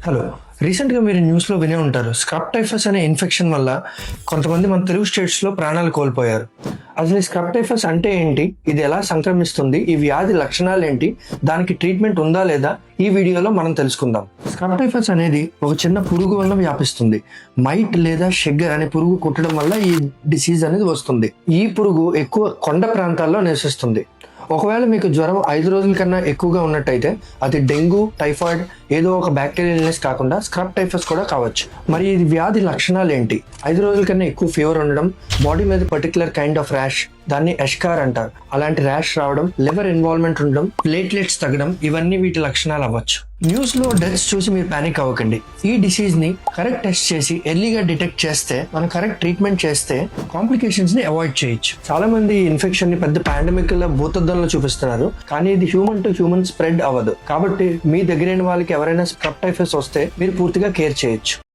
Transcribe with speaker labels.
Speaker 1: Hello. రీసెంట్గా మీరు న్యూస్లో వినే ఉంటారు, స్క్రబ్ టైఫస్ అనే ఇన్ఫెక్షన్ వల్ల కొంతమంది మన తెలుగు స్టేట్స్లో ప్రాణాలు కోల్పోయారు. అసలు ఈ స్క్రబ్ టైఫస్ అంటే ఏంటి, ఇది ఎలా సంక్రమిస్తుంది, ఈ వ్యాధి లక్షణాలు ఏంటి, దానికి ట్రీట్మెంట్ ఉందా లేదా, ఈ వీడియోలో మనం తెలుసుకుందాం. స్క్రబ్ టైఫస్ అనేది ఒక చిన్న పురుగు వల్ల వ్యాపిస్తుంది. మైట్ లేదా షెగ్గర్ అనే పురుగు కుట్టడం వల్ల ఈ డిసీజ్ అనేది వస్తుంది. ఈ పురుగు ఎక్కువ కొండ ప్రాంతాల్లో నివసిస్తుంది. ఒకవేళ మీకు జ్వరం 5 రోజుల కన్నా ఎక్కువగా ఉన్నట్టయితే అది డెంగ్యూ, టైఫాయిడ్, ఏదో ఒక బ్యాక్టీరియల్ ఇల్నెస్ కాకుండా స్క్రబ్ టైఫస్ కూడా కావచ్చు. మరి ఇది వ్యాధి లక్షణాలు ఏంటి? 5 రోజుల కన్నా ఎక్కువ ఫీవర్ ఉండడం, బాడీ మీద పర్టికులర్ కైండ్ ఆఫ్ ర్యాష్, దాన్ని ఎష్కార్ అంటారు, అలాంటి ర్యాష్ రావడం, లివర్ ఇన్వాల్వ్మెంట్ ఉండడం, ప్లేట్లెట్స్ తగ్గడం, ఇవన్నీ వీటి లక్షణాలు అవ్వచ్చు. న్యూస్ లో డెత్స్ చూసి మీరు పానిక్ అవ్వకండి. ఈ డిసీజ్ ని కరెక్ట్ టెస్ట్ చేసి ఎర్లీగా డిటెక్ట్ చేస్తే, మనం కరెక్ట్ ట్రీట్మెంట్ చేస్తే కాంప్లికేషన్స్ ని అవాయిడ్ చేయొచ్చు. చాలా మంది ఈ ఇన్ఫెక్షన్ ని పెద్ద పాండమిక్ లా భూతద్దంలో చూపిస్తున్నారు, కానీ ఇది హ్యూమన్ టు హ్యూమన్ స్ప్రెడ్ అవ్వదు. కాబట్టి మీ దగ్గరైన వాళ్ళకి ఎవరైనా స్క్రబ్ టైఫస్ వస్తే మీరు పూర్తిగా కేర్ చేయొచ్చు.